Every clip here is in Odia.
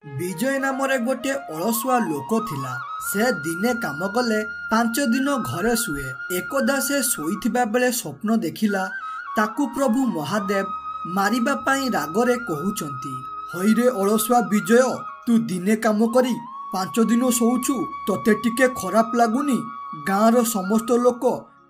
विजय नाम गोटे अलसुआ लोक थिला। से दिने काम कले 5 दिन घरे शुए। एकदा से शोइथिबा बेले स्वप्न देखिला ताकू प्रभु महादेव मारिबा पाई रागरे कहउचंती, हईरे अलसुआ विजय, तू दिने काम करी 5 दिन शोउछु, तते टिके खराब लागुनी? गाँर समस्त लोक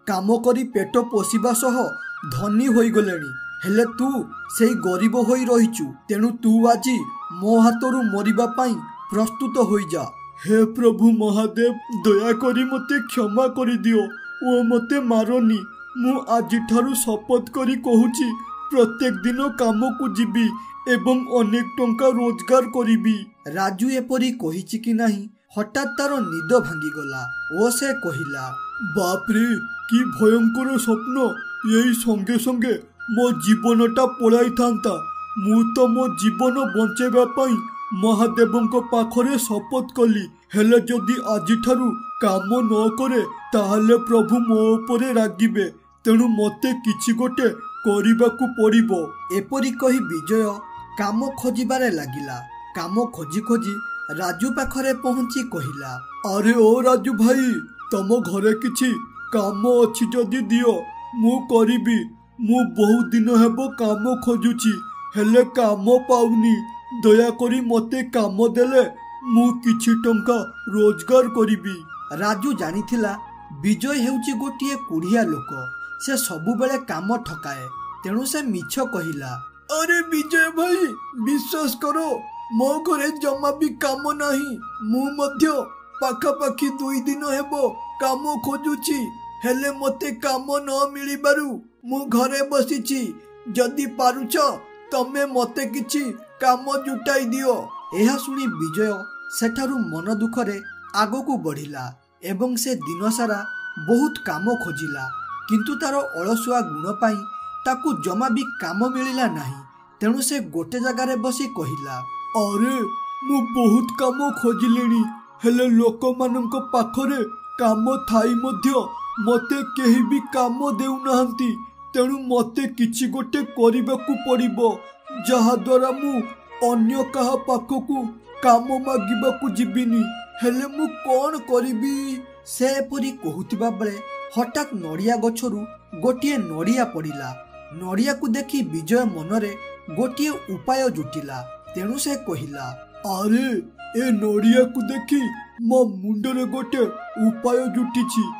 काम करी पेट पोषिबा सह धनी होई गलेनी, हेले तू सेई गरीब होई रहिचु। तेणु तू आजी मो हाथरू मरिबा पाई प्रस्तुत होई जा। हे प्रभु महादेव, दया करी मते क्षमा करि दियो ओ मते मारोनी। मु आजी ठारू शपथ करी कहूची प्रत्येक दिन काम को जीवी एवं अनेक टंका रोजगार करिबी। राजू एपरी कहिछि कि नाही, हठात तार निद भांगी गला ओ से कहिला, बाप रे कि भयंकर स्वप्न! यही संगे संगे मो जीवनटा पलाई थांता। मु तो मो जीवन बंचेबा पाई महादेवंको पाखरे शपथ कली, हेले जदि आजि ठारू काम न करे ताहले प्रभु मो उपरे रागिबे। तेणु मते किछि गोटे करिबाकू पड़िबो। एपरी कही विजय काम खोजिबारे लागिला। काम खोजी खोजी राजू पाखरे पहुंची कहिला, अरे ओ राजू भाई, तम घरे किछि काम अछि जदि दियो, मु करिबी। मु बहुत दिन हेबो काम खोजुची, हेले काम पाउनी। दया करी मते काम देले मु किछि टंका रोजगार करिबी। राजू जानिथिला विजय हेउची गोटिए कुढ़िया लोक। से सबु बेले काम ठकाए, तेणु से मिछ कहिला, अरे विजय भाई, विश्वास करो मो घरे जमा भी काम नाही। मु मध्य पाखापाखी 2 दिन हेबो काम खोजुची, हेले मते काम न मिलिबारु मु घरे बसिची। जदि पारुछ तमे मते किछि काम जुटाई दियो। एहा सुनी विजय सेठारु मन दुखरे आगकू बढ़िला एवं से दिन सारा बहुत काम खोजिला, किंतु तार अलसुआ गुण पाई ताकू जमा भी काम मिलिला नाही। तेणु से गोटे जगारे बसी कहिला, अरे मु बहुत काम खोजिलेनी, हेले लोक मानक पाखरे काम थाई मध्य मते केही भी काम देउ नाहंती। तेणु मते किछि गोटे करिबाकू पड़िबो, जहा द्वारा मु अन्य काहा पाखकू काम मागिबाकू जिबिनी। हेले मु कोन करिबी? से परी कहूतिबा बेले हठात नड़िया गछरू गोटिए नड़िया पड़िला। नड़िया को देखी विजय मनरे गोटिए उपाय जुटिला। तेणु से कहिला, अरे ए नड़िया को देखी मो मुंडरे गोटे उपाय जुटिछि।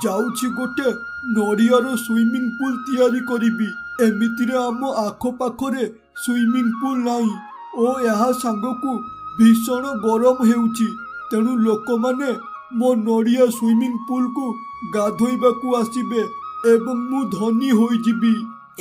जाउछि गोटे नड़ियार स्विमिंग पूल तैयारी करिबी। एमितिरे आम आखो पाखरे स्विमिंग पूल नाही ओ यहाँ सांगकू भीषण गरम हेउछि। तेणु लोक माने मो नड़िया स्विमिंग पूल को गाधोइबाकू आसिबे एवं मु धनी होई जिबी।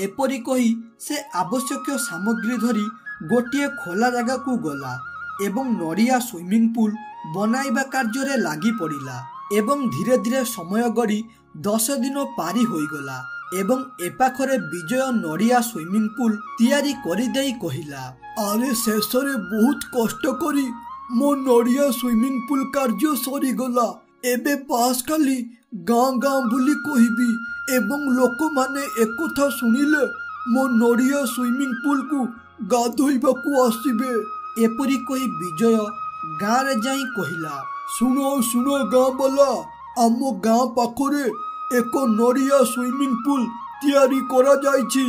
एपरी कही से आवश्यक सामग्री धरी गोटिए खोला जगह को गला एवं नड़िया स्विमिंग पूल बनाइबा कार्य लागी पड़िला। एवं धीरे धीरे समय गड़ी 10 दिन पारी होई गला एवं एपाखरे विजय नड़िया स्विमिंग पूल तैयारी करी देई कहिला, अरे शेषरे बहुत कष्ट करी मो नड़िया स्विमिंग पूल कार्य सरी गला। एबे पास खाली गाँ गाँ बुली कहिबी एवं लोक माने एकथा सुनिले मो नड़िया स्विमिंग पूल को गाधोइबाकू आसिबे। एपरी कही विजय गाँ रे जाई कहिला, सुनो सुनो गाँ वाला, आम गाँ पाखरे एक नड़िया स्विमिंग पूल तैयारी करा जाइछि।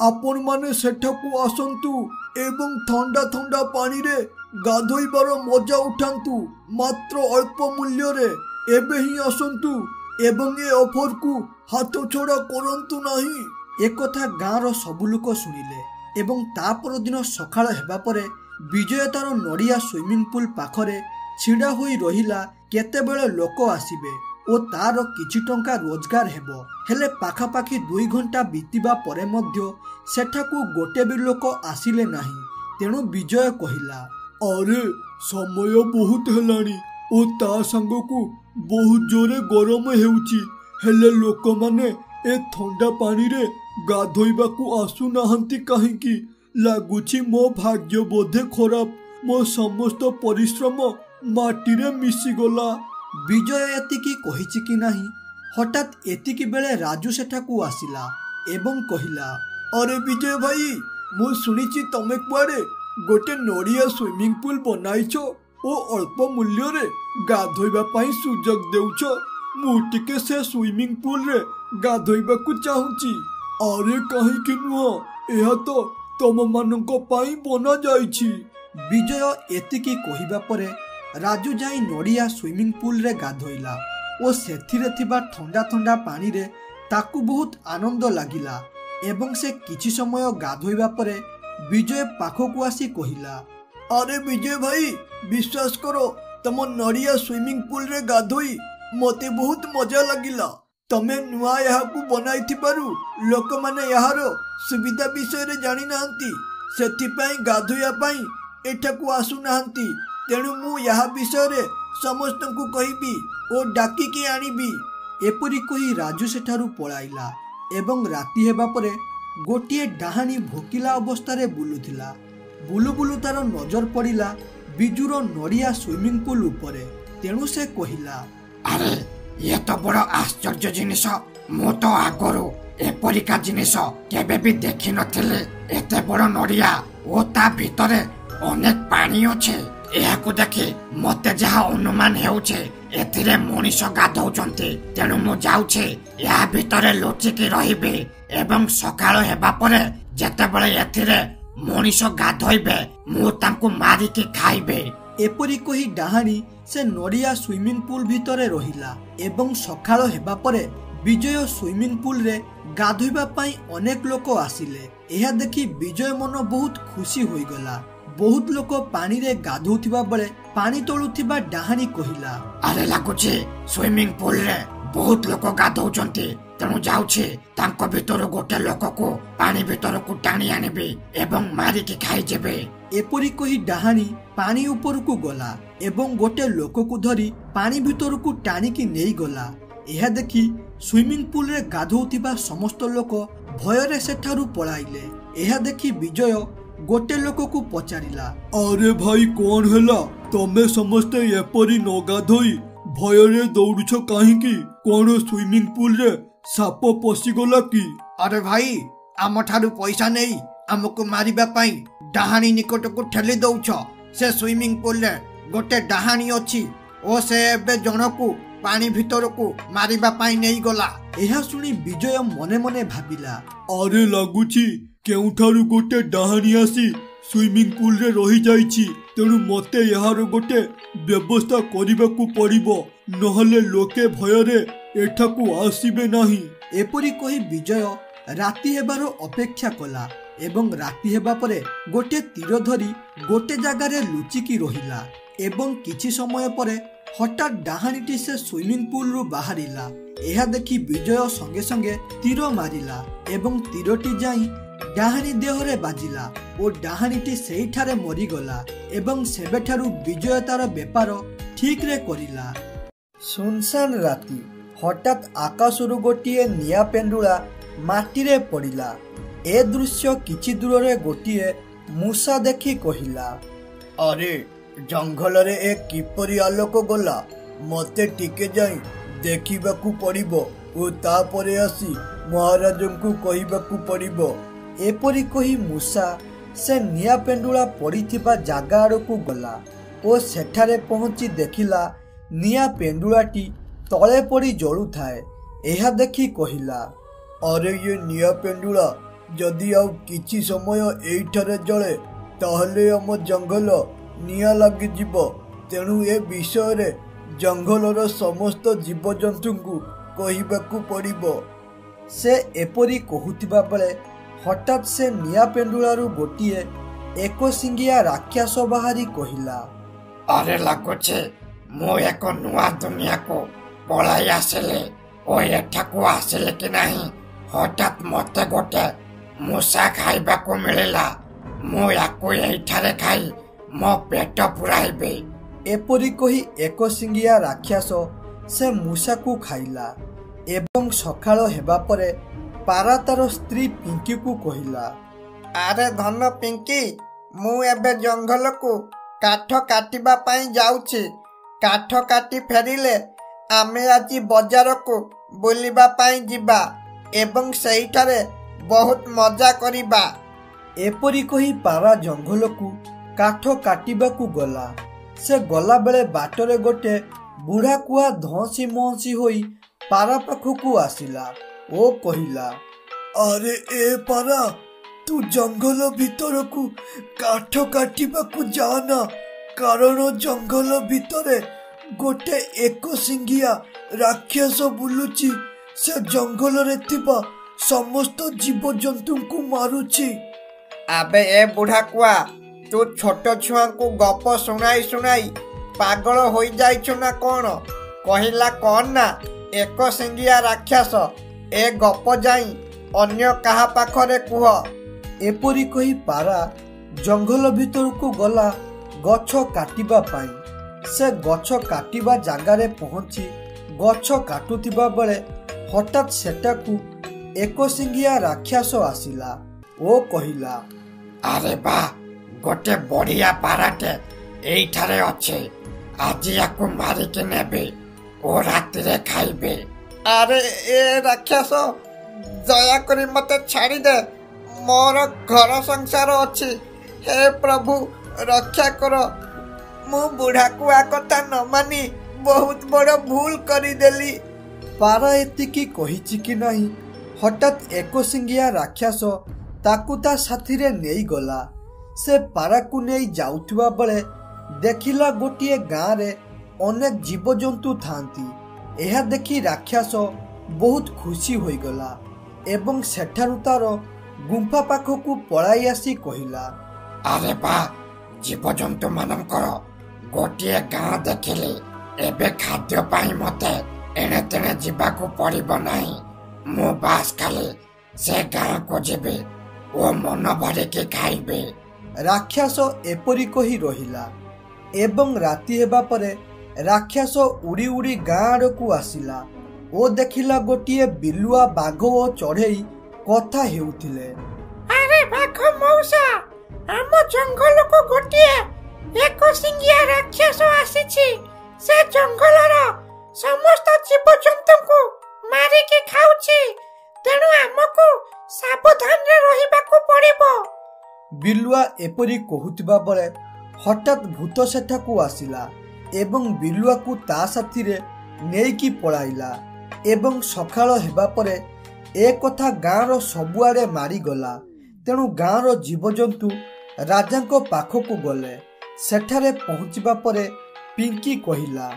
आपण माने सेठाकू आसंतु एवं ठंडा ठंडा पानी रे गाधोइबार मजा उठांतु मात्र अल्प मूल्य रे। एबे ही आसंतु एवं ए ऑफर को हाथ छोड़ा करंतु नाही। एक कथा गाँर सबु लोक सुनिले एवं ता पर दिन सकाळ हेबा परे विजय तार नड़िया स्विमिंग पूल पाखरे छिड़ा होई रहिला केतेबेले लोक आसिबे ओ तार किछि टंका रोजगार हेबो। हेले पाखापाखी 2 घंटा बीतिबा परे मध्य सेठाकू गोटे भी लोक आसिले नाही। तेणु विजय कहिला, अरे समय बहुत हेलानी ओ ता संगकू बहुत जोरे गरम हेउची, हेले लोक माने ए ठंडा पानी रे गाधोइबाकू आसु नाहंती काहेकि? लागुछि मो भाग्य बोधे खराब, मो समस्त परिश्रम माटी रे मिसी गला। विजय एतिकी कहिछि कि नाही, हठात एतिकी बेले राजू सेठाकू आसिला एवं कहिला, अरे विजय भाई, मु सुनिछि तमे कुआडे गोटे नड़िया स्विमिंग पूल बनाइछ ओ अल्प मूल्य रे गाधोइबा पई सुजोग देउछ। मु टिके से स्विमिंग पूल रे गाधोइबा को चाहूची। अरे कहीं कि नुह एहा तो तम मानक पई बना जाइछि। विजय एतिकी कहिबा परे राजू जाई नड़िया स्विमिंग पूल रे गाधोइला ओ सेथिरे थिबा ठंडा ठंडा पानी रे ताकू बहुत आनंद लागिला एवं से किछि समय गाधोइबा परे विजय पाखकू आसी कहिला, अरे विजय भाई विश्वास करो तम नड़िया स्विमिंग पूल रे गाधोई मते बहुत मजा लागिला। तमे नुआ यहाकू बनाई थिबारु लोक माने यार सुविधा विषय रे जानि नाहंती, सेथिपाई गाधोया पाई एठाकू आसु नाहंती। तेणु मु यहा विषय रे समस्तंकु कहिबी ओ डाकिकी आनिबी। एपरी कही राजू सेठारु पळाइला एवं राति हेबा परे गोटिए डाहाणी भोकिला अवस्था रे बुलुथिला। बुलु बुलु तार नजर पड़िला बिजुर नड़िया स्विमिंग पूल उपरे। तेणु से कहिला, अरे ये तो बड़ आश्चर्य जिनिस, मु तो आगरु एपरिका जिनिस केबे भी देखि नथिले। एते बड़ नड़िया ओ ता भितरे अनेक पानी अछि। एहाकू देखि मते जहा अनुमान हेउछे एथिरे मनीष गाधौचंती। तेणु मु जाउछे या भितरे लुचिकी रहिबे एवं सकाळ हेबा परे जेतेबेले एथिरे मनीष गाधोइबे मु तांकू मारिकी खाइबे। एपरी कही डाहाणी से नड़िया स्विमिंग पूल भितरे रहिला एवं सकाळ हेबा परे विजय स्विमिंग पूल रे गाधोइबा पई अनेक लोक आसिले। एहा देखि विजय मन बहुत खुशी होई गला। बहुत लोक पानी रे गाधौथिबा बेले पानी तळुथिबा डाहाणी कहिला, अरे लागुची स्विमिंग पूल रे बहुत लोक गाधौचंती। तेणु जाउछे तांको भितर गोटे लोक को पानी भितर को टाणी आनिबे एवं मारिकी खाई जेबे। एपरी कही डाहाणी पानी ऊपर को गला एवं गोटे लोक को धरी पानी भितर को टाणी की नेई गला। एहा देखि स्विमिंग पूल रे गाधौथिबा समस्त लोक भय रे सेठारु पळाइले। एहा देखि विजय गोटे लोक को पचारिला, अरे भाई कौन हैला तमे समस्ते एपरी न गाधोई भय रे दौड़ुछ काहीकि? कौन स्विमिंग पूल रे साप पशिगला कि? अरे भाई आम ठारू पैसा नहीं आमको मारिबा पाई डाहाणी निकट को ठेली दौछ। से स्विमिंग पूल रे गोटे डाहाणी अछि ओ से एबे जनकू पानी भितर को मारिबा पाई नहीं गला। एहा सुनी विजय मने मने भाबिला, अरे लागुची केउठारू गोटे डाहाणी आसी स्विमिंग पूल रे रही जाइछि। तेणु मते यार गोटे व्यवस्था करिबाकू पड़िबो नहले लोके भय रे एठाकू आसीबे नाही। एपरी कही विजय राति हेबार अपेक्षा कला एवं राति हेबा परे गोटे तीर धरी गोटे जगार लुचिकी रहिला एवं किछि समय परे हठात डाहाणीटी से स्विमिंग पूल रु बाहरिला। एहा देखि विजय संगे संगे तीर मारिला एवं तीरटी जाई डाहाणी देहरे बाजिला और डाहाणीटी सेठारे मरीगला एवं सेबेठारु विजय तार बेपार ठीक रे करिला। सुनसान राति हठात आकाशरु गोटिए निया पेंडुला माटी रे पड़िला। ए दृश्य किछि दूर रे गोटिए मूसा देखि कहिला, अरे जंगल रे एक किपरि आलोक गला मते टिके जाई देखिबाकू पड़िबो ओ तापरे आसी महाराजंकू कहिबाकू पड़िबो। एपरी कही मूसा से निया पेंडुला पड़िथिबा जागा आड़कू गला ओ सेठारे पहुंची देखिला निया पेंडुलाटी तले पड़ी जळुथाए। एहा देखि कहिला, अरे ये निया पेंडुला जदि आउ किछि समय एइठारे जळे ताहले हम जंगल निया लागि जिवो। तेणु ए विषय रे जंगलर समस्त जीवजंतुଙ୍କୁ कहिबाकू पड़िबो। से एपरी कहुथिबा बेले हठात से निया पेंडुलारू गोटिए एक सिंगिया राक्षस बाहरी कहिला, अरे लागुचे मु एक नुआ दुनिया को पळाई आसिले ओ एठाकू आसिले कि नहीं हठात मते गोटे मूसा खाइबाकू मिलिला। मु याकू एठारे खाई मो पेट पुराइबे। एपरी कही एक सिंगिया राक्षस से मूसा को खाइला एवं सकाळ हेबा परे पारा तार स्त्री पिंकी को कहिला, अरे धन पिंकी मु एबे जंगल को काठ काटिबा पाई जाउछि। काठ काटी फेरिले आमे आजी बाजार को बुलिबा पाई जिबा एवं सेहिठारे बहुत मजा करिबा। ଏପରି କହି ପାରା ଜଙ୍ଗଲକୁ କାଠ କାଟିବାକୁ ଗଲା। ସେ ଗଲାବେଳେ ବାଟରେ ଗୋଟେ ବୁଢ଼ା କୁଆ ଧଅଁସି ମହଁସି ହୋଇ ପାରା ପାଖକୁ ଆସିଲା ଓ କହିଲା, ଆରେ ଏ ପାରା, ତୁ ଜଙ୍ଗଲ ଭିତରକୁ କାଠ କାଟିବାକୁ ଯାଆନା, କାରଣ ଜଙ୍ଗଲ ଭିତରେ ଗୋଟେ ଏକଶିଙ୍ଗିଆ ରାକ୍ଷସ ବୁଲୁଛି। ସେ ଜଙ୍ଗଲରେ ଥିବା ସମସ୍ତ ଜୀବଜନ୍ତୁଙ୍କୁ ମାରୁଛି। ଆବେ ଏ ବୁଢ଼ା କୁଆ, ତୁ ଛୋଟ ଛୁଆଙ୍କୁ ଗପ ଶୁଣାଇ ଶୁଣାଇ ପାଗଳ ହୋଇଯାଇଛୁ ନା କ'ଣ? କହିଲା କ'ଣ ନା ଏକଶିଙ୍ଗିଆ ରାକ୍ଷସ। ଏ ଗପ ଯାଇ ଅନ୍ୟ କାହା ପାଖରେ କୁହ। ଏପରି କହି ପାରା ଜଙ୍ଗଲ ଭିତରକୁ ଗଲା ଗଛ କାଟିବା ପାଇଁ। ସେ ଗଛ କାଟିବା ଜାଗାରେ ପହଞ୍ଚି ଗଛ କାଟୁଥିବା ବେଳେ ହଠାତ୍ ସେଟାକୁ ଏକଶିଙ୍ଗିଆ ରାକ୍ଷସ ଆସିଲା ଓ କହିଲା, ଆରେ ବା, ଗୋଟେ ବଢିଆ ପାରାଟେ ଏଇଠାରେ ଅଛି। ଆଜି ୟାକୁ ମାରିକି ନେବେ ଓ ରାତିରେ ଖାଇବେ। ଆରେ ଏ ରାକ୍ଷସ, ଦୟାକରି ମତେ ଛାଡ଼ିଦେ, ମୋର ଘର ସଂସାର ଅଛି। ହେ ପ୍ରଭୁ, ରକ୍ଷା କର। ମୁଁ ବୁଢ଼ାକୁଆ କଥା ନ ମାନି ବହୁତ ବଡ଼ ଭୁଲ କରିଦେଲି। ପାରା ଏତିକି କହିଛି କି ନାହିଁ, ହଠାତ୍ ଏକଶିଙ୍ଗିଆ ରାକ୍ଷସ ତାକୁ ତା ସାଥିରେ ନେଇଗଲା। ସେ ପାରାକୁ ନେଇ ଯାଉଥିବା ବେଳେ ଦେଖିଲା ଗୋଟିଏ ଗାଁରେ ଅନେକ ଜୀବଜନ୍ତୁ ଥାନ୍ତି। ଏହା ଦେଖି ରାକ୍ଷସ ବହୁତ ଖୁସି ହୋଇଗଲା ଏବଂ ସେଠାରୁ ତାର ଗୁମ୍ଫା ପାଖକୁ ପଳାଇ ଆସି କହିଲା, ଆରେ ବା, ଜୀବଜନ୍ତୁ ମାନଙ୍କର ଗୋଟିଏ ଗାଁ ଦେଖିଲି। ଏବେ ଖାଦ୍ୟ ପାଇଁ ମତେ ଏଣେ ତେଣେ ଯିବାକୁ ପଡ଼ିବ ନାହିଁ। ମୁଁ ବାସ୍ ଖାଲି ସେ ଗାଁକୁ ଯିବି ଓ ମନ ଭରିକି ଖାଇବି। ରାକ୍ଷସ ଏପରି କହି ରହିଲା ଏବଂ ରାତି ହେବା ପରେ ରାକ୍ଷସ ଉଡ଼ି ଉଡ଼ି ଗାଁ ଆଡ଼କୁ ଆସିଲା ଓ ଦେଖିଲା ଗୋଟିଏ ବିଲୁଆ ବାଘ ଓ ଚଢ଼େଇ କଥା ହେଉଥିଲେ। ଆରେ ବାଘ ମଉସା, ଆମ ଜଙ୍ଗଲକୁ ଗୋଟିଏ ଏକଶିଙ୍ଗିଆ ରାକ୍ଷସ ଆସିଛି। ସେ ଜଙ୍ଗଲର ସମସ୍ତ ଜୀବଜନ୍ତୁଙ୍କୁ ମାରିକି ଖାଉଛି। ତେଣୁ ଆମକୁ ସାବଧାନରେ ରହିବାକୁ ପଡ଼ିବ। ବିଲୁଆ ଏପରି କହୁଥିବା ବେଳେ ହଠାତ୍ ଭୂତ ସେଠାକୁ ଆସିଲା ଏବଂ ବିଲୁଆକୁ ତା ସାଥିରେ ନେଇକି ପଳାଇଲା ଏବଂ ସକାଳ ହେବା ପରେ ଏ କଥା ଗାଁର ସବୁଆଡ଼େ ମାରିଗଲା। ତେଣୁ ଗାଁର ଜୀବଜନ୍ତୁ ରାଜାଙ୍କ ପାଖକୁ ଗଲେ। ସେଠାରେ ପହଞ୍ଚିବା ପରେ ପିଙ୍କି କହିଲା,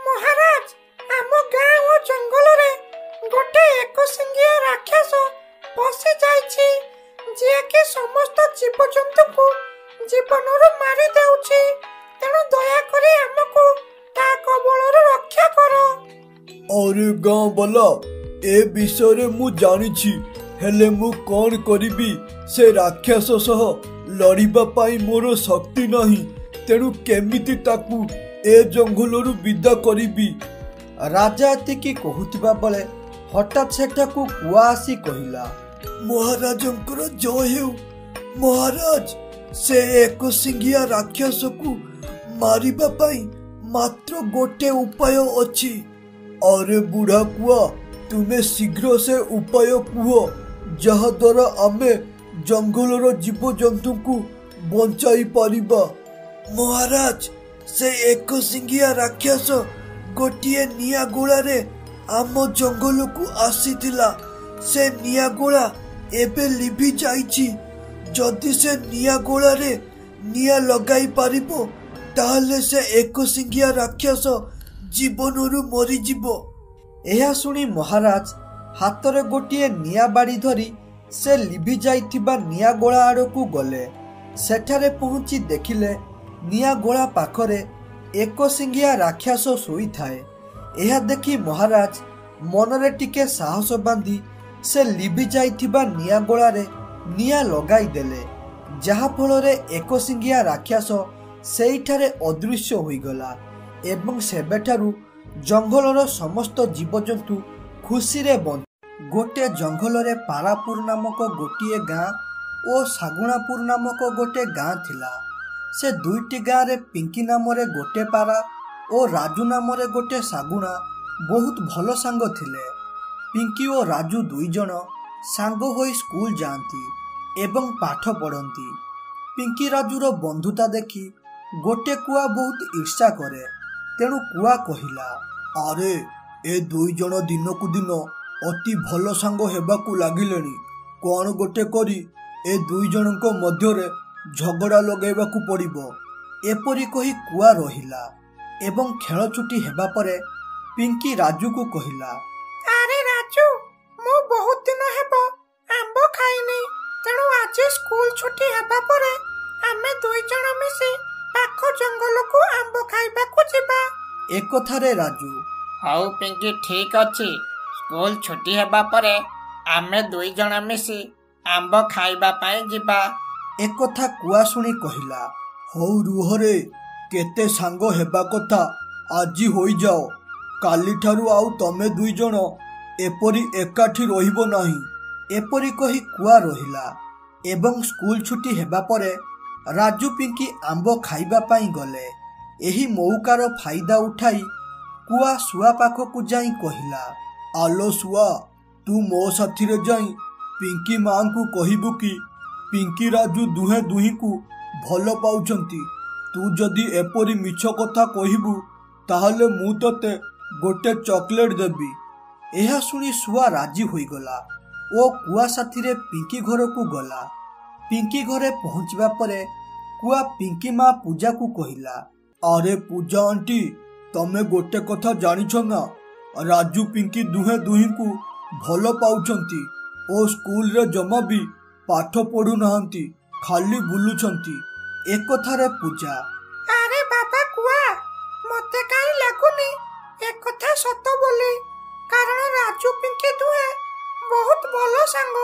ମହାରାଜ, ଆମ ଗାଁ ଓ ଜଙ୍ଗଲରେ ଗୋଟେ ଏକଶିଙ୍ଗିଆ ରାକ୍ଷସ ପଶି ଯାଇଛି, ଯିଏକି ସମସ୍ତ ଜୀବଜନ୍ତୁଙ୍କୁ ଜୀବନରୁ ମାରି ଦେଉଛି। ତେଣୁ ଦୟାକରି ଆମକୁ ତା କବଳରୁ ରକ୍ଷା କର। ଆରେ ଗାଁ ବାଲା, ଏ ବିଷୟରେ ମୁଁ ଜାଣିଛି, ହେଲେ ମୁଁ କ'ଣ କରିବି? ସେ ରାକ୍ଷସ ସହ ଲଢ଼ିବା ପାଇଁ ମୋର ଶକ୍ତି ନାହିଁ। ତେଣୁ କେମିତି ତାକୁ ଏ ଜଙ୍ଗଲରୁ ବିଦା କରିବି? ରାଜା ଏତିକି କହୁଥିବା ବେଳେ ହଠାତ୍ ସେଠାକୁ କୁଆ ଆସି କହିଲା, ମହାରାଜଙ୍କର ଜୟ ହେଉ। ମହାରାଜ, ସେ ଏକଶିଙ୍ଗିଆ ରାକ୍ଷସକୁ ମାରିବା ପାଇଁ ମାତ୍ର ଗୋଟେ ଉପାୟ ଅଛି। ଆରେ ବୁଢ଼ା କୁଆ, ତୁମେ ଶୀଘ୍ର ସେ ଉପାୟ କୁହ, ଯାହାଦ୍ୱାରା ଆମେ ଜଙ୍ଗଲର ଜୀବଜନ୍ତୁଙ୍କୁ ବଞ୍ଚାଇ ପାରିବା। ମହାରାଜ, ସେ ଏକଶିଙ୍ଗିଆ ରାକ୍ଷସ ଗୋଟିଏ ନିଆଁ ଗୋଳାରେ ଆମ ଜଙ୍ଗଲକୁ ଆସିଥିଲା। ସେ ନିଆଁ ଗୋଳା ଏବେ ଲିଭି ଯାଇଛି। ଯଦି ସେ ନିଆଁ ଗୋଳାରେ ନିଆଁ ଲଗାଇ ପାରିବ, ତାହେଲେ ସେ ଏକଶିଙ୍ଗିଆ ରାକ୍ଷସ ଜୀବନରୁ ମରିଯିବ। ଏହା ଶୁଣି ମହାରାଜ ହାତରେ ଗୋଟିଏ ନିଆଁ ବାଡ଼ି ଧରି ସେ ଲିଭି ଯାଇଥିବା ନିଆଁ ଗୋଳା ଆଡ଼କୁ ଗଲେ। ସେଠାରେ ପହଞ୍ଚି ଦେଖିଲେ ନିଆଁ ଗୋଳା ପାଖରେ ଏକଶିଙ୍ଗିଆ ରାକ୍ଷସ ଶୋଇଥାଏ। ଏହା ଦେଖି ମହାରାଜ ମନରେ ଟିକେ ସାହସ ବାନ୍ଧି ସେ ଲିଭି ଯାଇଥିବା ନିଆଁ ଗୋଳାରେ ନିଆଁ ଲଗାଇ ଦେଲେ, ଯାହାଫଳରେ ଏକଶିଙ୍ଗିଆ ରାକ୍ଷସ ସେଇଠାରେ ଅଦୃଶ୍ୟ ହୋଇଗଲା ଏବଂ ସେବେଠାରୁ ଜଙ୍ଗଲର ସମସ୍ତ ଜୀବଜନ୍ତୁ ଖୁସିରେ ବଞ୍ଚ। ଗୋଟେ ଜଙ୍ଗଲରେ ପାରାପୁର ନାମକ ଗୋଟିଏ ଗାଁ ଓ ଶାଗୁଣାପୁର ନାମକ ଗୋଟେ ଗାଁ ଥିଲା। ସେ ଦୁଇଟି ଗାଁରେ ପିଙ୍କି ନାମରେ ଗୋଟେ ପାରା ଓ ରାଜୁ ନାମରେ ଗୋଟେ ଶାଗୁଣା ବହୁତ ଭଲ ସାଙ୍ଗ ଥିଲେ। ପିଙ୍କି ଓ ରାଜୁ ଦୁଇ ଜଣ ସାଙ୍ଗ ହୋଇ ସ୍କୁଲ ଯାଆନ୍ତି ଏବଂ ପାଠ ପଢ଼ନ୍ତି। ପିଙ୍କି ରାଜୁର ବନ୍ଧୁତା ଦେଖି ଗୋଟେ କୁଆ ବହୁତ ଈର୍ଷା କରେ। ତେଣୁ କୁଆ କହିଲା, ଆରେ ଏ ଦୁଇ ଜଣ ଦିନକୁ ଦିନ ଅତି ଭଲ ସାଙ୍ଗ ହେବାକୁ ଲାଗିଲେଣି। କ'ଣ ଗୋଟେ କରି ଏ ଦୁଇ ଜଣଙ୍କ ମଧ୍ୟରେ ଝଗଡ଼ା ଲଗାଇବାକୁ ପଡ଼ିବ। ଏପରି କହି କୁଆ ରହିଲା ଏବଂ ଖେଳ ଛୁଟି ହେବା ପରେ ପିଙ୍କି ରାଜୁକୁ କହିଲା, ଆରେ ରାଜୁ, ମୁଁ ବହୁତ ଦିନ ହେବ ଆମ୍ବ ଖାଇନି। ତେଣୁ ଆଜି ସ୍କୁଲ ଛୁଟି ହେବା ପରେ ଆମେ ଦୁଇ ଜଣ ମିଶି ପାଖ ଜଙ୍ଗଲକୁ ଆମ୍ବ ଖାଇବାକୁ ଯିବା। ଏକଥାରେ ରାଜୁ, ହଉ ପିଙ୍କି, ଠିକ୍ ଅଛି। ସ୍କୁଲ ଛୁଟି ହେବା ପରେ ଆମେ ଦୁଇ ଜଣ ମିଶି ଆମ୍ବ ଖାଇବା ପାଇଁ ଯିବା। ଏକଥା କୁଆ ଶୁଣି କହିଲା, ହଉ ରୁହରେ, କେତେ ସାଙ୍ଗ ହେବା କଥା ଆଜି ହୋଇଯାଅ। କାଲିଠାରୁ ଆଉ ତମେ ଦୁଇ ଜଣ ଏପରି ଏକାଠି ରହିବ ନାହିଁ। ଏପରି କହି କୁଆ ରହିଲା ଏବଂ ସ୍କୁଲ ଛୁଟି ହେବା ପରେ ରାଜୁ ପିଙ୍କି ଆମ୍ବ ଖାଇବା ପାଇଁ ଗଲେ। ଏହି ମଉକାର ଫାଇଦା ଉଠାଇ କୁଆ ଶୁଆ ପାଖକୁ ଯାଇ କହିଲା, ଆଲୋ ଶୁଆ, ତୁ ମୋ ସାଥିରେ ଯାଇ ପିଙ୍କି ମାଙ୍କୁ କହିବୁ କି ପିଙ୍କି ରାଜୁ ଦୁହେଁ ଦୁହିଁକୁ ଭଲ ପାଉଛନ୍ତି। ତୁ ଯଦି ଏପରି ମିଛ କଥା କହିବୁ ତାହେଲେ ମୁଁ ତତେ ଗୋଟେ ଚକୋଲେଟ୍ ଦେବି। ଏହା ଶୁଣି ଶୁଆ ରାଜି ହୋଇଗଲା ଓ କୁଆ ସାଥିରେ ପିଙ୍କି ଘରକୁ ଗଲା। ପିଙ୍କି ଘରେ ପହଞ୍ଚିବା ପରେ କୁଆ ପିଙ୍କି ମା ପୂଜାକୁ କହିଲା, ଆରେ ପୂଜା ଆଣ୍ଟି, ତମେ ଗୋଟେ କଥା ଜାଣିଛ ନା? ରାଜୁ ପିଙ୍କି ଦୁହେଁ ଦୁହିଁକୁ ଭଲ ପାଉଛନ୍ତି ଓ ସ୍କୁଲରେ ଜମା ବି ପାଠ ପଢୁନାହାନ୍ତି, ଖାଲି ବୁଲୁଛନ୍ତି। ଏକଥାରେ ପୂଜା, ଆରେ ବାବା କୁଆ, ମତେ କାହିଁ ଲାଗୁନି ଏକଥା ସତ ବୋଲି। କାରଣ ରାଜୁ ପିଙ୍କି ଦୁହେଁ ବହୁତ ଭଲ ସାଙ୍ଗ।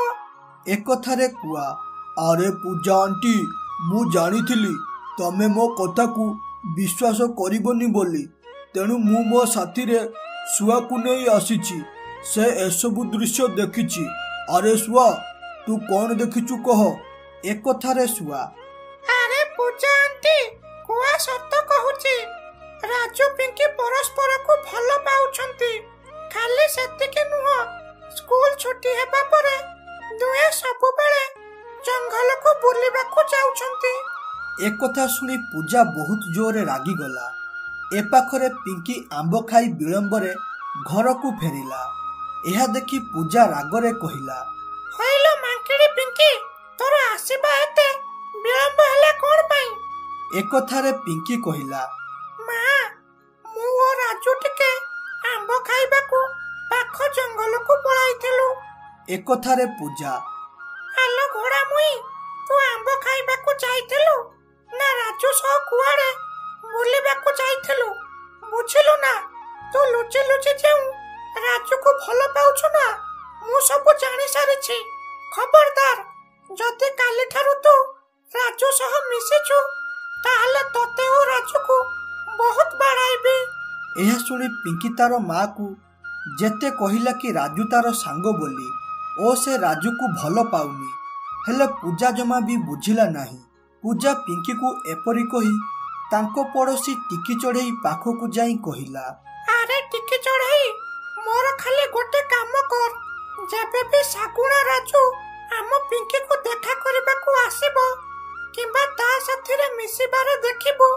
ଏକଥାରେ କୁଆ, ଆରେ ପୂଜା ଆଣ୍ଟି, ମୁଁ ଜାଣିଥିଲି ତମେ ମୋ କଥାକୁ ବିଶ୍ୱାସ କରିବନି ବୋଲି। ତେଣୁ ମୁଁ ମୋ ସାଥିରେ ଶୁଆକୁ ନେଇ ଆସିଛି। ସେ ଏସବୁ ଦୃଶ୍ୟ ଦେଖିଛି। ଆରେ ଶୁଆ, ତୁ କ'ଣ ଦେଖିଛୁ କହ? ଏକଥାରେ ଶୁଆ, ଆରେ ପୂଜା ଆଣ୍ଟି, କୁଆ ସତ କହୁଛି। ରାଜୁ ପିଙ୍କି ପରସ୍ପରକୁ ଭଲ ପାଉଛନ୍ତି। ଖାଲି ସେତିକି ନୁହଁ, ସ୍କୁଲ ଛୁଟି ହେବା ପରେ ଦୁହେଁ ସବୁବେଳେ ଜଙ୍ଗଲକୁ ବୁଲିବାକୁ ଯାଉଛନ୍ତି। ଏକଥା ଶୁଣି ପୂଜା ବହୁତ ଜୋରରେ ରାଗିଗଲା। ଏ ପାଖରେ ପିଙ୍କି ଆମ୍ବ ଖାଇ ବିଳମ୍ବରେ ଘରକୁ ଫେରିଲା। ଏହା ଦେଖି ପୂଜା ରାଗରେ କହିଲା, ହଇଲୋ ମାଙ୍କିଡି ପିଙ୍କି, ତୋର ଆସିବା ଏତେ ବିଳମ୍ବ ହେଲା କ'ଣ ପାଇଁ? ଏକଥାରେ ପିଙ୍କି କହିଲା, ମା, ମୁଁ ଓ ରାଜୁ ଟିକେ ଆମ୍ବ ଖାଇବାକୁ ପାଖ ଜଙ୍ଗଲକୁ ପଳାଇଥିଲୁ। ଏକଥାରେ ପୂଜା, ଆଲୋ ଘୋଡ଼ା ମୁଇଁ, ତୁ ଆମ୍ବ ଖାଇବାକୁ ଯାଇଥିଲୁ ନା ରାଜୁ ସହ କୁଆଡେ ବୁଲିବାକୁ ଯାଇଥିଲୁ? ବୁଝିଲୁ ନା, ତୁ ଲୁଚି ଲୁଚି ଯେଉଁ ରାଜୁକୁ ଭଲ ପାଉଛୁ ନା, ମୁଁ ସବୁ ଜାଣି ସାରିଛି। ଖବରଦାର, ଯଦି କାଲିଠାରୁ ତୁ ରାଜୁ ସହ ମିଶିଛୁ ତାହେଲେ ତତେ ଓ ରାଜୁକୁ ବହୁତ ବାଡ଼ାଇବି। ଏହା ଶୁଣି ପିଙ୍କି ତାର ମାକୁ ଯେତେ କହିଲା କି ରାଜୁ ତାର ସାଙ୍ଗ ବୋଲି ଓ ସେ ରାଜୁକୁ ଭଲ ପାଉନି, ହେଲେ ପୂଜା ଜମା ବି ବୁଝିଲା ନାହିଁ। ପୂଜା ପିଙ୍କିକୁ ଏପରି କହି ତାଙ୍କ ପଡ଼ୋଶୀ ଟିକି ଚଢ଼େଇ ପାଖକୁ ଯାଇ କହିଲା, ଆରେ ଟିକି ଚଢ଼େଇ, ମୋର ଖାଲି ଗୋଟେ କାମ କର। ଯେବେ ବି ଶାଗୁଣା ରାଜୁ ଆମ ପିଙ୍କିକୁ ଦେଖା କରିବାକୁ ଆସିବ କିମ୍ବା ତା ସାଥିରେ ମିଶିବାର ଦେଖିବୁ,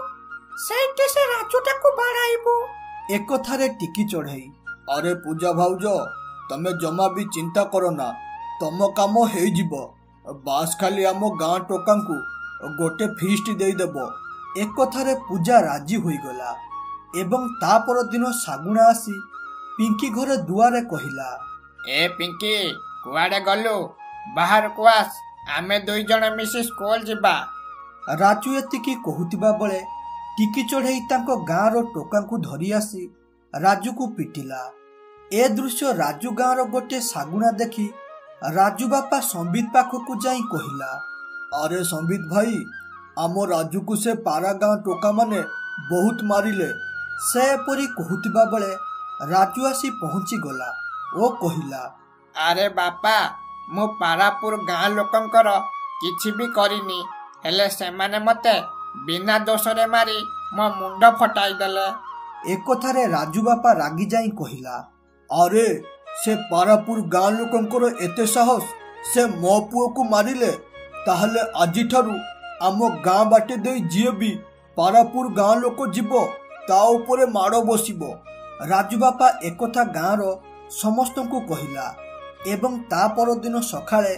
ସେଇଠି ସେ ରାଜୁଟାକୁ ବାଡ଼ାଇବୁ। ଏକଥାରେ ଟିକି ଚଢ଼େଇ, ଆରେ ପୂଜା ଭାଉଜ, ତମେ ଜମା ବି ଚିନ୍ତା କର ନା, ତମ କାମ ହେଇଯିବ। ବାସ୍ ଖାଲି ଆମ ଗାଁ ଟୋକାଙ୍କୁ ଗୋଟେ ଫିଷ୍ଟ ଦେଇଦେବ। ଏକଥାରେ ପୂଜା ରାଜି ହୋଇଗଲା ଏବଂ ତା ପରଦିନ ଶାଗୁଣା ଆସି ପିଙ୍କି ଘରେ ଦୁଆରେ କହିଲା, ଏ ପିଙ୍କି, କୁଆଡେ ଗଲୁ? ବାହାରକୁ ଆସ, ଆମେ ଦୁଇ ଜଣ ମିଶି ସ୍କୁଲ ଯିବା। ରାଜୁ ଏତିକି କହୁଥିବା ବେଳେ ଟିକି ଚଢ଼େଇ ତାଙ୍କ ଗାଁର ଟୋକାଙ୍କୁ ଧରି ଆସି ରାଜୁକୁ ପିଟିଲା। ଏ ଦୃଶ୍ୟ ରାଜୁ ଗାଁର ଗୋଟେ ଶାଗୁଣା ଦେଖି ରାଜୁ ବାପା ସମ୍ବିତ ପାଖକୁ ଯାଇ କହିଲା, ଆରେ ସମ୍ବିତ ଭାଇ, ଆମ ରାଜୁକୁ ସେ ପାରା ଗାଁ ଟୋକାମାନେ ବହୁତ ମାରିଲେ। ସେ ଏପରି କହୁଥିବା ବେଳେ ରାଜୁ ଆସି ପହଞ୍ଚିଗଲା ଓ କହିଲା, ଆରେ ବାପା, ମୁଁ ପାରାପୁର ଗାଁ ଲୋକଙ୍କର କିଛି ବି କରିନି, ହେଲେ ସେମାନେ ମତେ ବିନା ଦୋଷରେ ମାରି ମୋ ମୁଣ୍ଡ ଫଟାଇ ଦେଲେ। ଏକଥାରେ ରାଜୁ ବାପା ରାଗି ଯାଇ କହିଲା, ଆରେ ସେ ପାରାପୁର ଗାଁ ଲୋକଙ୍କର ଏତେ ସାହସ, ସେ ମୋ ପୁଅକୁ ମାରିଲେ। ତାହେଲେ ଆଜିଠାରୁ ଆମ ଗାଁ ବାଟେ ଦେଇ ଯିଏ ବି ପାରାପୁର ଗାଁ ଲୋକ ଯିବ ତା ଉପରେ ମାଡ଼ ବସିବ। ରାଜୁ ବାପା ଏକଥା ଗାଁର ସମସ୍ତଙ୍କୁ କହିଲା ଏବଂ ତା ପରଦିନ ସକାଳେ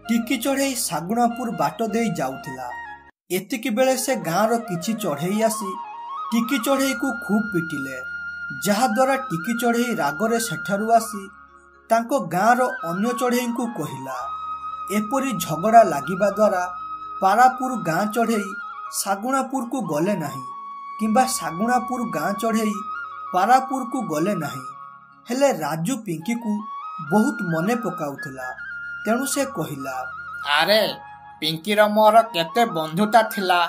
ଟିକି ଚଢ଼େଇ ଶାଗୁଣାପୁର ବାଟ ଦେଇ ଯାଉଥିଲା। ଏତିକି ବେଳେ ସେ ଗାଁର କିଛି ଚଢ଼େଇ ଆସି ଟିକି ଚଢ଼େଇକୁ ଖୁବ୍ ପିଟିଲେ, ଯାହାଦ୍ୱାରା ଟିକି ଚଢ଼େଇ ରାଗରେ ସେଠାରୁ ଆସି ତାଙ୍କ ଗାଁର ଅନ୍ୟ ଚଢ଼େଇଙ୍କୁ କହିଲା। ଏପରି ଝଗଡ଼ା ଲାଗିବା ଦ୍ୱାରା ପାରାପୁର ଗାଁ ଚଢ଼େଇ ଶାଗୁଣାପୁରକୁ ଗଲେ ନାହିଁ କିମ୍ବା ଶାଗୁଣାପୁର ଗାଁ ଚଢ଼େଇ ପାରାପୁରକୁ ଗଲେ ନାହିଁ। ହେଲେ ରାଜୁ ପିଙ୍କିକୁ ବହୁତ ମନେ ପକାଉଥିଲା, ତେଣୁ ସେ କହିଲା, ଆରେ ପିଙ୍କିର ମୋର କେତେ ବନ୍ଧୁତା ଥିଲା,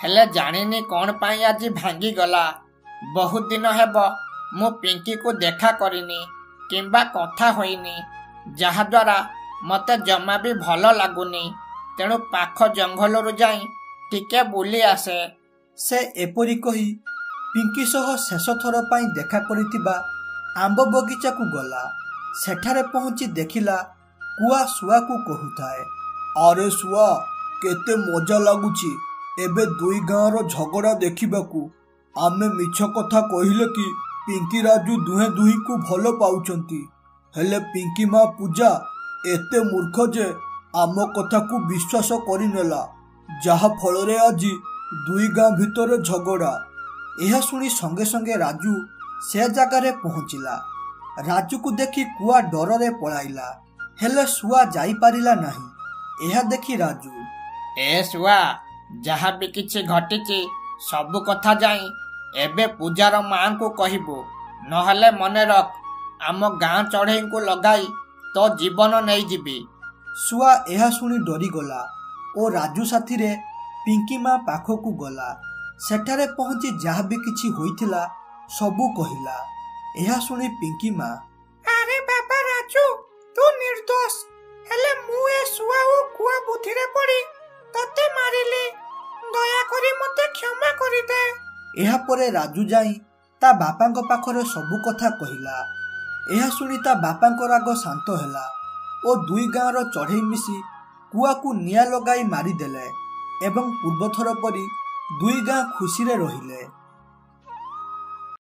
ହେଲେ ଜାଣିନି କ'ଣ ପାଇଁ ଆଜି ଭାଙ୍ଗିଗଲା। ବହୁତ ଦିନ ହେବ ମୁଁ ପିଙ୍କିକୁ ଦେଖା କରିନି କିମ୍ବା କଥା ହୋଇନି, ଯାହାଦ୍ୱାରା ମୋତେ ଜମା ବି ଭଲ ଲାଗୁନି। ତେଣୁ ପାଖ ଜଙ୍ଗଲରୁ ଯାଇ ଟିକେ ବୁଲି ଆସେ। ସେ ଏପରି କହି ପିଙ୍କି ସହ ଶେଷ ଥର ପାଇଁ ଦେଖା କରିଥିବା ଆମ୍ବ ବଗିଚାକୁ ଗଲା। ସେଠାରେ ପହଞ୍ଚି ଦେଖିଲା କୁଆ ଶୁଆକୁ କହୁଥାଏ, ଆରେ ଶୁଆ, କେତେ ମଜା ଲାଗୁଛି ଏବେ ଦୁଇ ଗାଁର ଝଗଡ଼ା ଦେଖିବାକୁ। ଆମେ ମିଛ କଥା କହିଲେ କି ପିଙ୍କି ରାଜୁ ଦୁହେଁ ଦୁହିଁକୁ ଭଲ ପାଉଛନ୍ତି, ହେଲେ ପିଙ୍କି ମା ପୂଜା ଏତେ ମୂର୍ଖ ଯେ ଆମ କଥାକୁ ବିଶ୍ୱାସ କରିନେଲା, ଯାହା ଫଳରେ ଆଜି ଦୁଇ ଗାଁ ଭିତରେ ଝଗଡ଼ା। ଏହା ଶୁଣି ସଙ୍ଗେ ସଙ୍ଗେ ରାଜୁ ସେ ଜାଗାରେ ପହଞ୍ଚିଲା। ରାଜୁକୁ ଦେଖି କୁଆ ଡରରେ ପଳାଇଲା, ହେଲେ ଶୁଆ ଯାଇପାରିଲା ନାହିଁ। ଏହା ଦେଖି ରାଜୁ, ଏ ଶୁଆ, ଯାହା ବି କିଛି ଘଟିଛି ସବୁ କଥା ଯାଇ ଏବେ ପୂଜାର ମାଙ୍କୁ କହିବୁ, ନହେଲେ ମନେ ରଖ ଆମ ଗାଁ ଚଢ଼େଇଙ୍କୁ ଲଗାଇ ତୋ ଜୀବନ ନେଇଯିବି। ଶୁଆ ଏହା ଶୁଣି ଡରିଗଲା ଓ ରାଜୁ ସାଥିରେ ପିଙ୍କି ମା ପାଖକୁ ଗଲା। ସେଠାରେ ପହଞ୍ଚି ଯାହା ବି କିଛି ହୋଇଥିଲା ସବୁ କହିଲା। ଏହା ଶୁଣି ପିଙ୍କି ମା, ଆରେ ବାବା ରାଜୁ, ତୁ ନିର୍ଦୋଷ, ହେଲେ ମୁଁ ଏ ଶୁଆ ଓ କୁଆ ବୁଦ୍ଧିରେ ପଡ଼ି ତତେ ମାରିଲି। ଦୟାକରି ମୋତେ କ୍ଷମା କରିଦେ। ଏହାପରେ ରାଜୁ ଯାଇ ତା ବାପାଙ୍କ ପାଖରେ ସବୁ କଥା କହିଲା। ଏହା ଶୁଣି ତା ବାପାଙ୍କ ରାଗ ଶାନ୍ତ ହେଲା ଓ ଦୁଇ ଗାଁର ଚଢ଼େଇ ମିଶି କୁଆକୁ ନିଆଁ ଲଗାଇ ମାରିଦେଲେ ଏବଂ ପୂର୍ବଥର ପରି ଦୁଇ ଗାଁ ଖୁସିରେ ରହିଲେ।